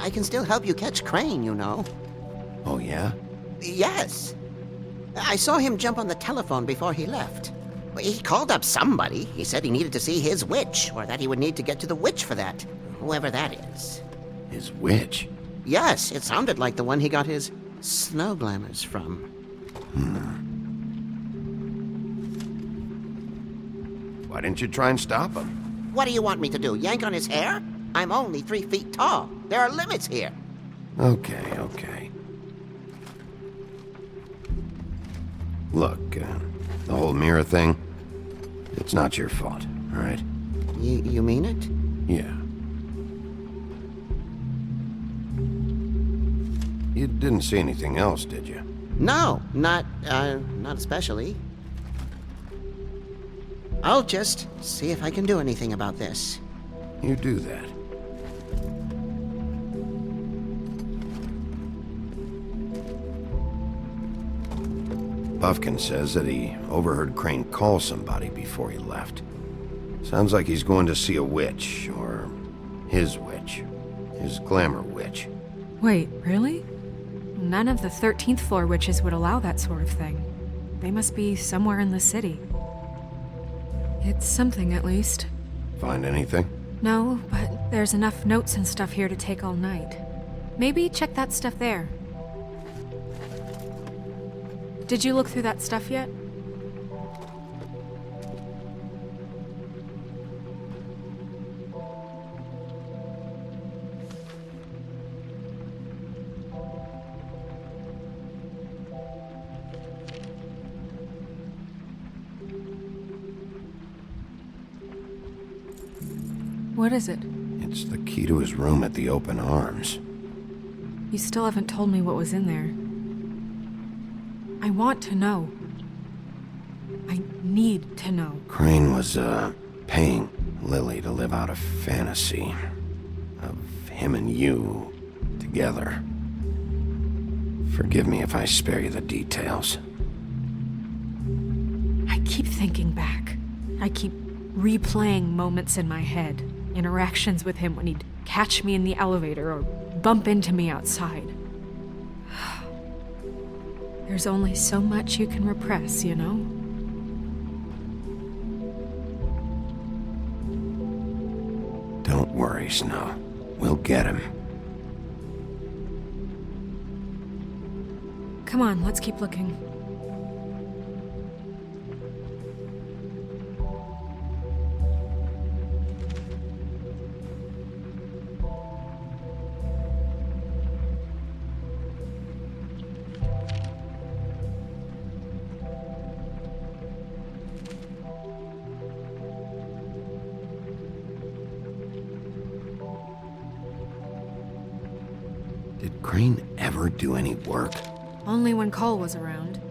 I can still help you catch Crane, you know. Oh, yeah? Yes. I saw him jump on the telephone before he left. He called up somebody. He said he needed to see his witch, or that he would need to get to the witch for that, whoever that is. His witch? Yes, it sounded like the one he got his snow glamours from. Why didn't you try and stop him? What do you want me to do, yank on his hair? I'm only 3 feet tall. There are limits here. Okay, okay. Look, the whole mirror thing, it's not your fault, all right? You mean it? Yeah. You didn't see anything else, did you? No, not especially. I'll just see if I can do anything about this. You do that. Buffkin says that he overheard Crane call somebody before he left. Sounds like he's going to see a witch, or his witch. His glamour witch. Wait, really? None of the 13th floor witches would allow that sort of thing. They must be somewhere in the city. It's something, at least. Find anything? No, but there's enough notes and stuff here to take all night. Maybe check that stuff there. Did you look through that stuff yet? What is it? It's the key to his room at the Open Arms. You still haven't told me what was in there. I want to know. I need to know. Crane was, paying Lily to live out a fantasy of him and you together. Forgive me if I spare you the details. I keep thinking back. I keep replaying moments in my head. Interactions with him when he'd catch me in the elevator or bump into me outside. There's only so much you can repress, you know? Don't worry, Snow. We'll get him. Come on, let's keep looking. Did Crane ever do any work? Only when Cole was around.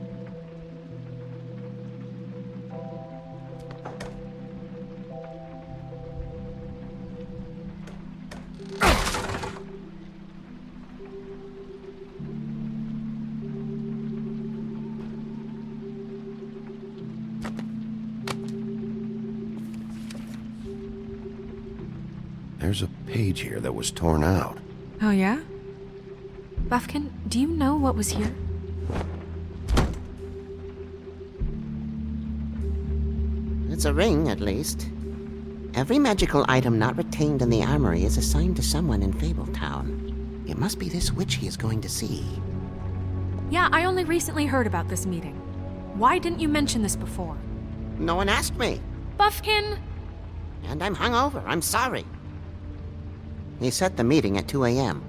There's a page here that was torn out. Oh, yeah? Buffkin, do you know what was here? It's a ring, at least. Every magical item not retained in the armory is assigned to someone in Fabletown. It must be this witch he is going to see. Yeah, I only recently heard about this meeting. Why didn't you mention this before? No one asked me. Buffkin! And I'm hungover. I'm sorry. He set the meeting at 2 a.m.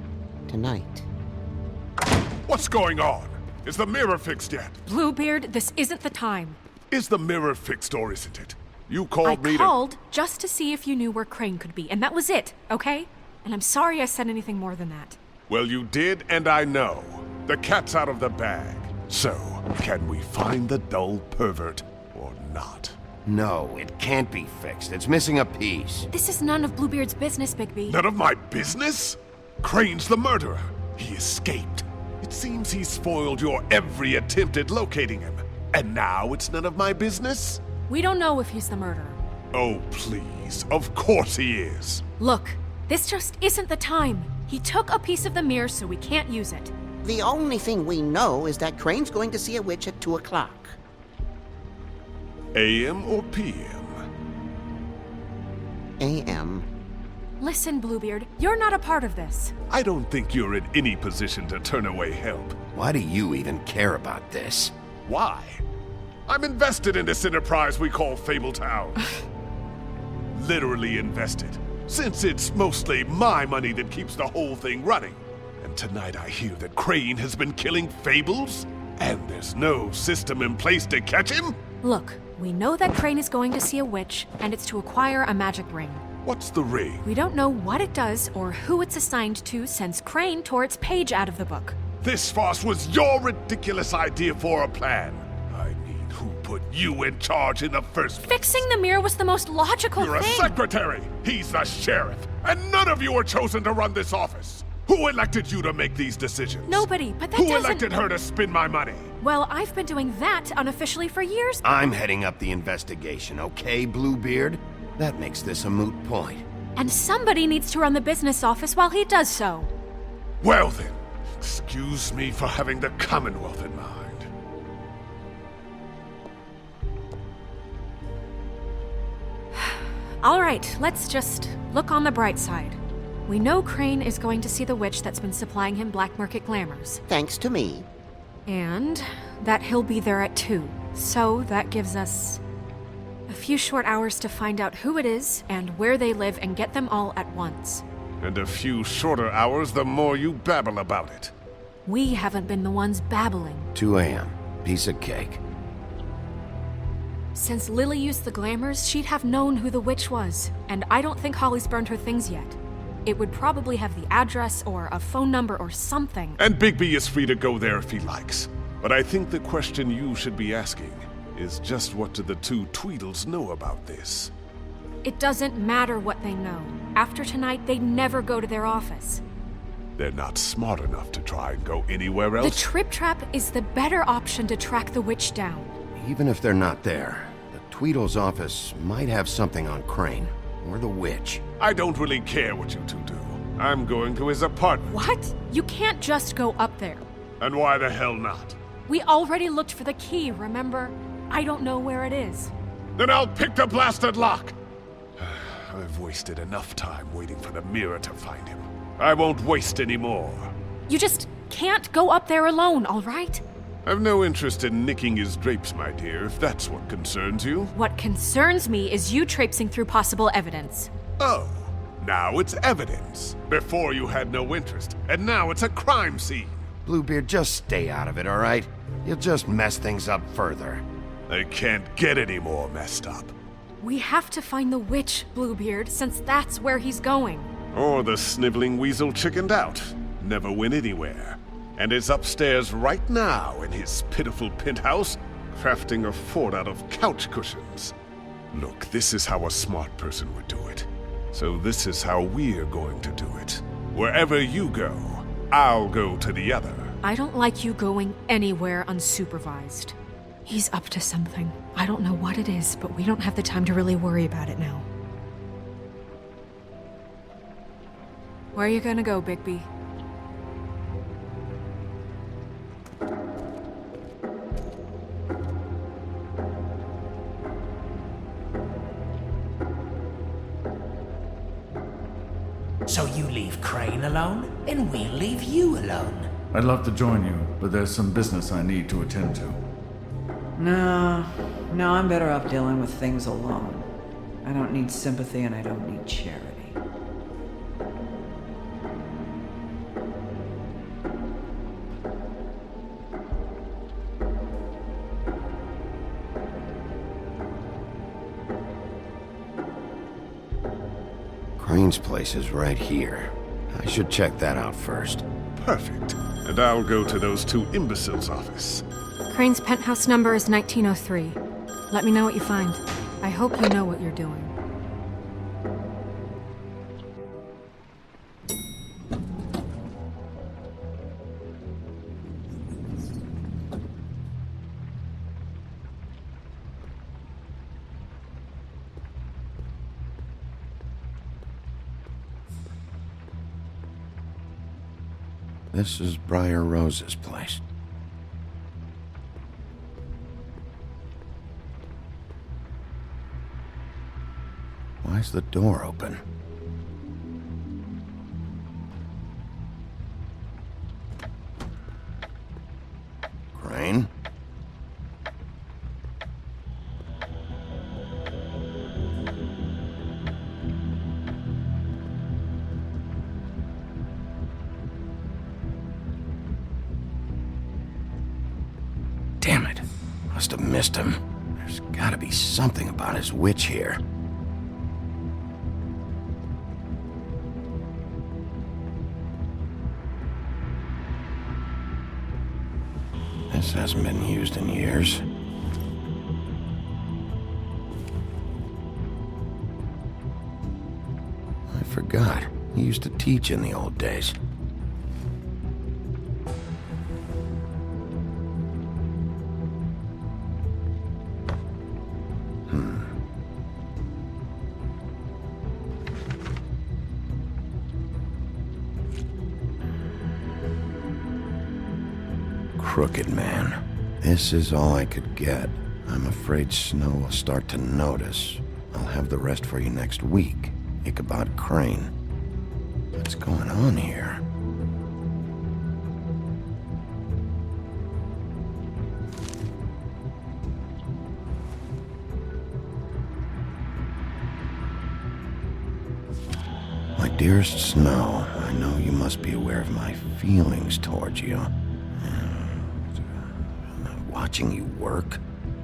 tonight. What's going on? Is the mirror fixed yet? Bluebeard, this isn't the time. Is the mirror fixed or isn't it? You called me I to... called just to see if you knew where Crane could be, and that was it, okay? And I'm sorry I said anything more than that. Well, you did, and I know. The cat's out of the bag. So, can we find the dull pervert or not? No, it can't be fixed. It's missing a piece. This is none of Bluebeard's business, Bigby. None of my business? Crane's the murderer. He escaped. It seems he spoiled your every attempt at locating him. And now it's none of my business? We don't know if he's the murderer. Oh, please. Of course he is. Look, this just isn't the time. He took a piece of the mirror, so we can't use it. The only thing we know is that Crane's going to see a witch at 2 o'clock. AM or PM? A.M. Listen, Bluebeard, you're not a part of this. I don't think you're in any position to turn away help. Why do you even care about this? Why? I'm invested in this enterprise we call Fabletown. Literally invested, since it's mostly my money that keeps the whole thing running. And tonight I hear that Crane has been killing fables, and there's no system in place to catch him? Look, we know that Crane is going to see a witch, and it's to acquire a magic ring. What's the ring? We don't know what it does or who it's assigned to since Crane tore its page out of the book. This farce was your ridiculous idea for a plan. I mean, who put you in charge in the first place? Fixing the mirror was the most logical You're a thing. secretary! He's the sheriff! And none of you were chosen to run this office! Who elected you to make these decisions? Nobody, but that Who doesn't... elected her to spend my money? Well, I've been doing that unofficially for years. I'm heading up the investigation, okay, Bluebeard? That makes this a moot point. And somebody needs to run the business office while he does so. Well then, excuse me for having the Commonwealth in mind. All right, let's just look on the bright side. We know Crane is going to see the witch that's been supplying him black market glamours. Thanks to me. And that he'll be there at 2. So that gives us a few short hours to find out who it is and where they live and get them all at once. And a few shorter hours the more you babble about it. We haven't been the ones babbling. 2 a.m. Piece of cake. Since Lily used the glamours, she'd have known who the witch was, and I don't think Holly's burned her things yet. It would probably have the address or a phone number or something. And Bigby is free to go there if he likes. But I think the question you should be asking is just what do the two Tweedles know about this? It doesn't matter what they know. After tonight, they'd never go to their office. They're not smart enough to try and go anywhere The else. Trip Trap is the better option to track the witch down. Even if they're not there, the Tweedle's office might have something on Crane, or the witch. I don't really care what you two do. I'm going to his apartment. What? You can't just go up there. And why the hell not? We already looked for the key, remember? I don't know where it is. Then I'll pick the blasted lock! I've wasted enough time waiting for the mirror to find him. I won't waste any more. You just can't go up there alone, all right? I've no interest in nicking his drapes, my dear, if that's what concerns you. What concerns me is you traipsing through possible evidence. Oh, now it's evidence. Before you had no interest, and now it's a crime scene. Bluebeard, just stay out of it, all right? You'll just mess things up further. I can't get any more messed up. We have to find the witch, Bluebeard, since that's where he's going. Or the sniveling weasel chickened out, never went anywhere, and is upstairs right now in his pitiful penthouse, crafting a fort out of couch cushions. Look, this is how a smart person would do it. So this is how we're going to do it. Wherever you go, I'll go to the other. I don't like you going anywhere unsupervised. He's up to something. I don't know what it is, but we don't have the time to really worry about it now. Where are you gonna go, Bigby? So you leave Crane alone, and we'll leave you alone. I'd love to join you, but there's some business I need to attend to. No, I'm better off dealing with things alone. I don't need sympathy and I don't need charity. Crane's place is right here. I should check that out first. Perfect. And I'll go to those two imbeciles' office. Crane's penthouse number is 1903. Let me know what you find. I hope you know what you're doing. This is Briar Rose's place. Why's the door open? Crane? Damn it. Must have missed him. There's gotta be something about his witch here. This hasn't been used in years. I forgot. He used to teach in the old days. Crooked man. This is all I could get. I'm afraid Snow will start to notice. I'll have the rest for you next week. Ichabod Crane. What's going on here? My dearest Snow, I know you must be aware of my feelings towards you. Watching you work,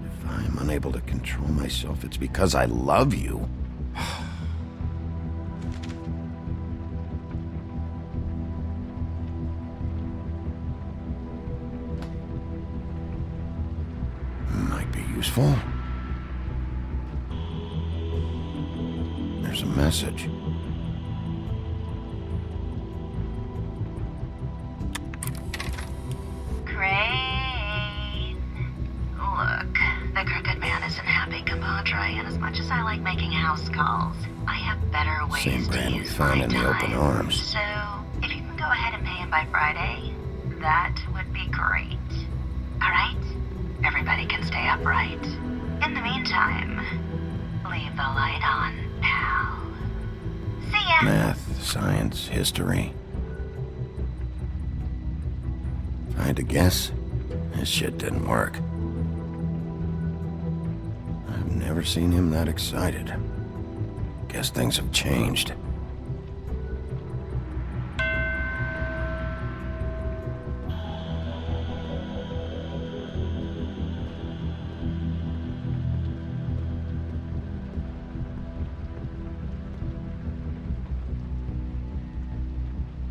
if I'm unable to control myself, it's because I love you. Might be useful. There's a message. And as much as I like making house calls, I have better ways Same to brand we use found my in the time. open arms. So, if you can go ahead and pay him by Friday, that would be great. Alright? Everybody can stay upright. In the meantime, leave the light on, pal. See ya! Math, science, history. If I had to guess, this shit didn't work. Never seen him that excited. Guess things have changed.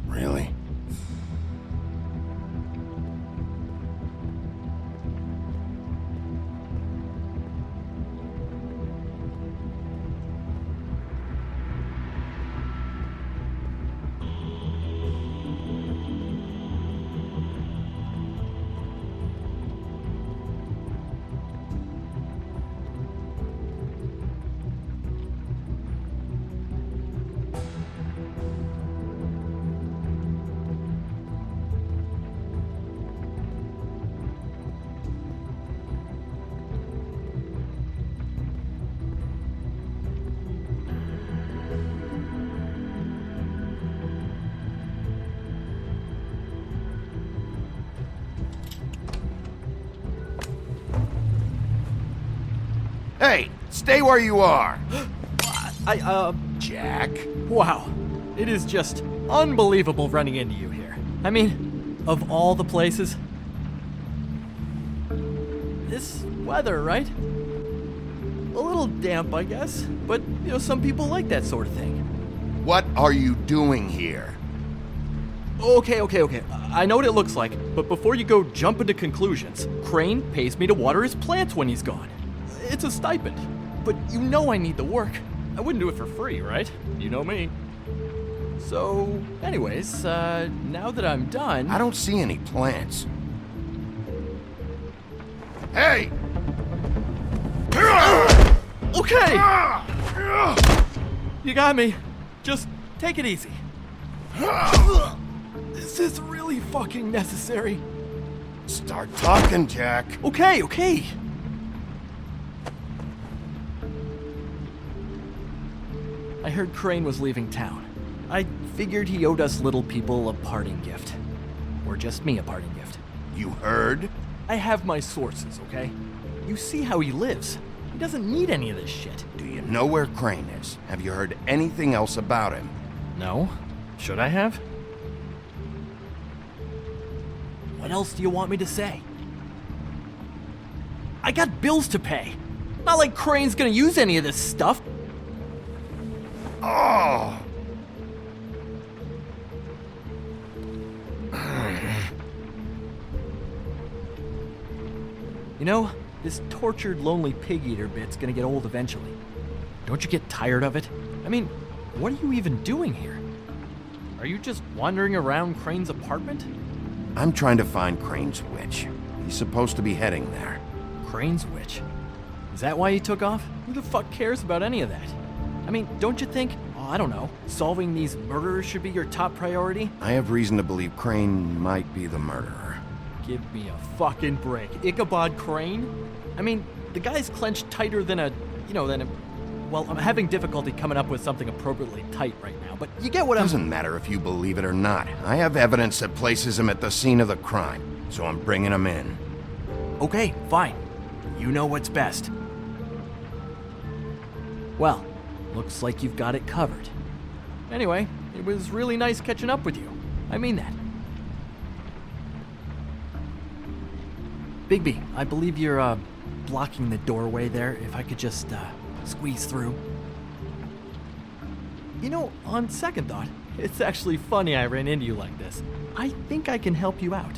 Really? Hey, stay where you are! Jack? Wow. It is just unbelievable running into you here. I mean, of all the places. This weather, right? A little damp, I guess. But, some people like that sort of thing. What are you doing here? Okay. I know what it looks like, but before you go jumping to conclusions, Crane pays me to water his plants when he's gone. It's a stipend, but I need the work. I wouldn't do it for free, right? You know me. So, anyways, now that I'm done... I don't see any plants. Hey! Okay! You got me. Just take it easy. Is this really fucking necessary? Start talking, Jack. Okay. I heard Kräйna was leaving town. I figured he owed us little people a parting gift. Or just me a parting gift. You heard? I have my sources, okay? You see how he lives. He doesn't need any of this shit. Do you know where Kräйna is? Have you heard anything else about him? No? Should I have? What else do you want me to say? I got bills to pay. Not like Kräйna's gonna use any of this stuff. Oh! You know, this tortured, lonely pig-eater bit's gonna get old eventually. Don't you get tired of it? I mean, what are you even doing here? Are you just wandering around Kräйna's apartment? I'm trying to find Kräйna's witch. He's supposed to be heading there. Kräйna's witch? Is that why he took off? Who the fuck cares about any of that? I mean, don't you think, I don't know, solving these murderers should be your top priority? I have reason to believe Kräйna might be the murderer. Give me a fucking break. Ichabod Kräйna? I mean, the guy's clenched tighter than a... Well, I'm having difficulty coming up with something appropriately tight right now, but you get what I'm... Doesn't matter if you believe it or not. I have evidence that places him at the scene of the crime, so I'm bringing him in. Okay, fine. You know what's best. Well, looks like you've got it covered. Anyway, it was really nice catching up with you. I mean that. Bigby, I believe you're, blocking the doorway there. If I could just, squeeze through. You know, on second thought, it's actually funny I ran into you like this. I think I can help you out.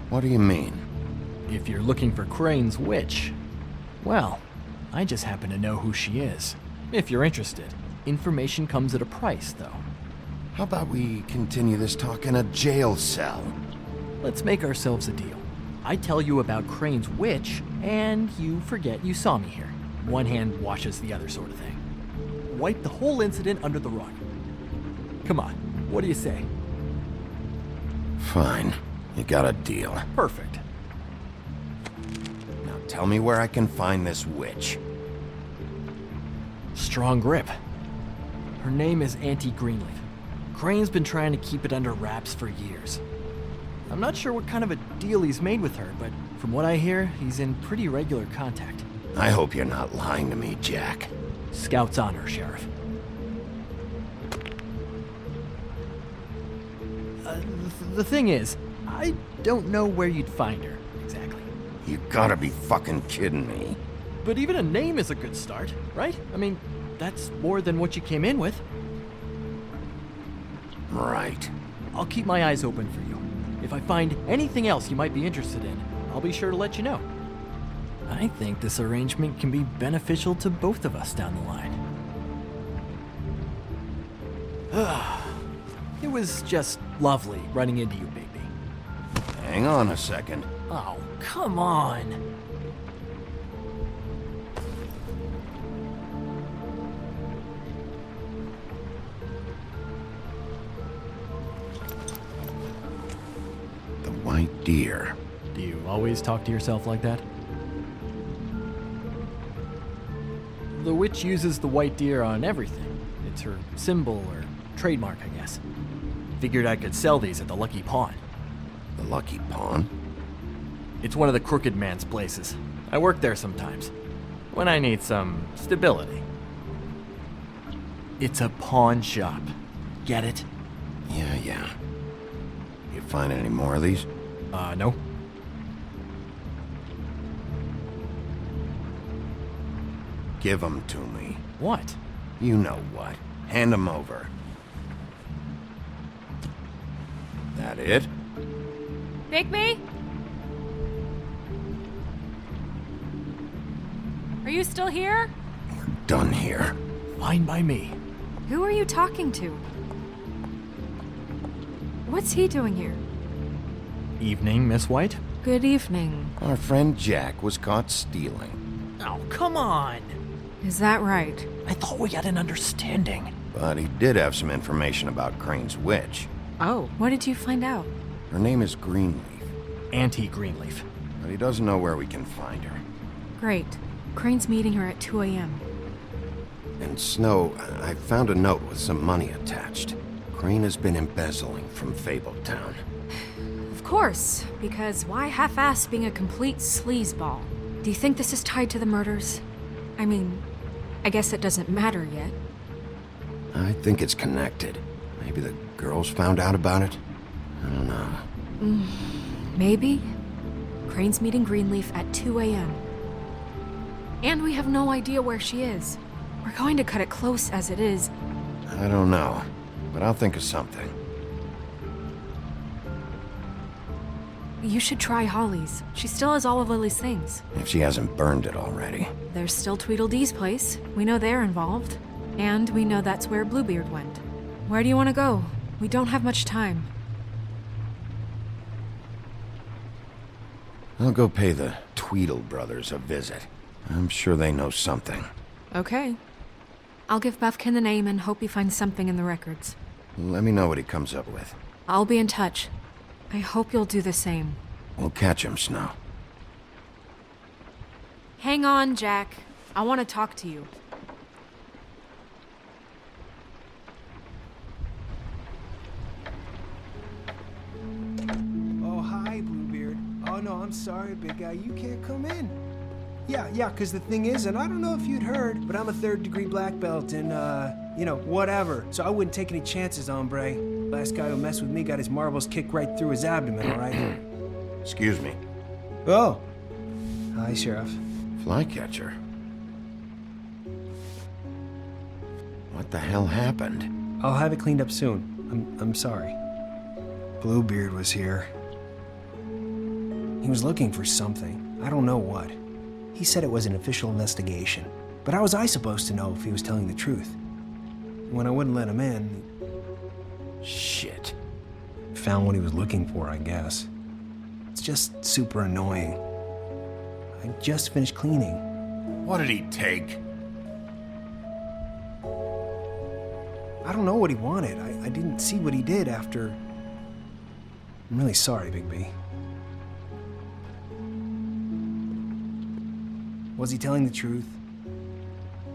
What do you mean? If you're looking for Kräйna's witch, well, I just happen to know who she is. If you're interested. Information comes at a price, though. How about we continue this talk in a jail cell? Let's make ourselves a deal. I tell you about Kräйna's witch, and you forget you saw me here. One hand washes the other sort of thing. Wipe the whole incident under the rug. Come on, what do you say? Fine. You got a deal. Perfect. Now tell me where I can find this witch. Strong grip. Her name is Auntie Greenleaf. Kräйna's been trying to keep it under wraps for years. I'm not sure what kind of a deal he's made with her, but from what I hear, he's in pretty regular contact. I hope you're not lying to me, Jack. Scout's honor, Sheriff. The thing is, I don't know where you'd find her, exactly. You gotta be fucking kidding me. But even a name is a good start, right? I mean, that's more than what you came in with. Right. I'll keep my eyes open for you. If I find anything else you might be interested in, I'll be sure to let you know. I think this arrangement can be beneficial to both of us down the line. It was just lovely running into you, Bigby. Hang on a second. Oh, come on. The white deer. Do you always talk to yourself like that? The witch uses the white deer on everything. It's her symbol or trademark, I guess. Figured I could sell these at the Lucky Pawn. The Lucky Pawn? It's one of the crooked man's places. I work there sometimes, when I need some stability. It's a pawn shop. Get it? Yeah. You find any more of these? No. Give them to me. What? You know what. Hand them over. That it? Bigby? Are you still here? We're done here. Fine by me. Who are you talking to? What's he doing here? Evening, Miss White. Good evening. Our friend Jack was caught stealing. Oh, come on. Is that right? I thought we had an understanding. but he did have some information about Crane's witch. Oh, what did you find out? Her name is Greenleaf, Anti-Greenleaf. but he doesn't know where we can find her. Great. Crane's meeting her at 2 a.m. And Snow, I found a note with some money attached. Crane has been embezzling from Fabletown. Of course, because why half-ass being a complete sleazeball? Do you think this is tied to the murders? I mean, I guess it doesn't matter yet. I think it's connected. Maybe the girls found out about it? I don't know. Maybe? Crane's meeting Greenleaf at 2 a.m. And we have no idea where she is. We're going to cut it close as it is. I don't know, but I'll think of something. You should try Holly's. She still has all of Lily's things. If she hasn't burned it already. There's still Tweedledee's place. We know they're involved. And we know that's where Bluebeard went. Where do you want to go? We don't have much time. I'll go pay the Tweedle brothers a visit. I'm sure they know something. Okay. I'll give Buffkin the name and hope he finds something in the records. Let me know what he comes up with. I'll be in touch. I hope you'll do the same. We'll catch him, Snow. Hang on, Jack. I want to talk to you. Oh, hi, Bluebeard. Oh, no, I'm sorry, big guy. You can't come in. Yeah, because the thing is, and I don't know if you'd heard, but I'm a third-degree black belt and, whatever. So I wouldn't take any chances, hombre. Last guy who messed with me got his marbles kicked right through his abdomen, all right? Excuse me. Oh. Hi, Sheriff. Flycatcher. What the hell happened? I'll have it cleaned up soon. I'm sorry. Bluebeard was here. He was looking for something. I don't know what. He said it was an official investigation. But how was I supposed to know if he was telling the truth? When I wouldn't let him in... Shit. Found what he was looking for, I guess. It's just super annoying. I just finished cleaning. What did he take? I don't know what he wanted. I didn't see what he did after... I'm really sorry, Big B. Was he telling the truth?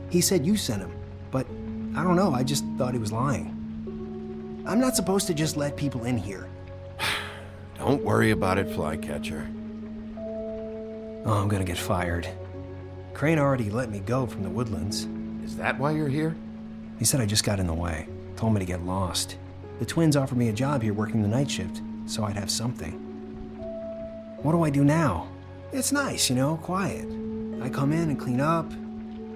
He said you sent him, but I don't know, I just thought he was lying. I'm not supposed to just let people in here. Don't worry about it, Flycatcher. Oh, I'm gonna get fired. Crane already let me go from the Woodlands. Is that why you're here? He said I just got in the way. Told me to get lost. The twins offered me a job here working the night shift, so I'd have something. What do I do now? It's nice, quiet. I come in and clean up.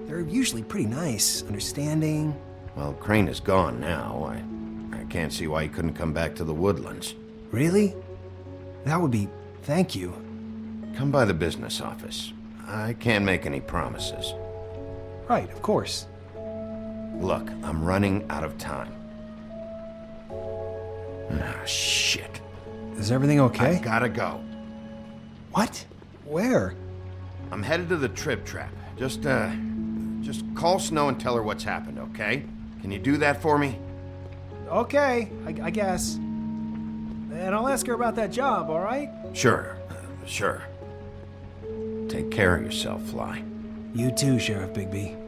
They're usually pretty nice, understanding. Well, Crane is gone now. I can't see why he couldn't come back to the Woodlands. Really? That would be... thank you. Come by the business office. I can't make any promises. Right, of course. Look, I'm running out of time. Ah, shit. Is everything okay? I gotta go. What? Where? I'm headed to the Trip Trap. Just call Snow and tell her what's happened, okay? Can you do that for me? Okay, I guess. And I'll ask her about that job, all right? Sure. Take care of yourself, Fly. You too, Sheriff Bigby.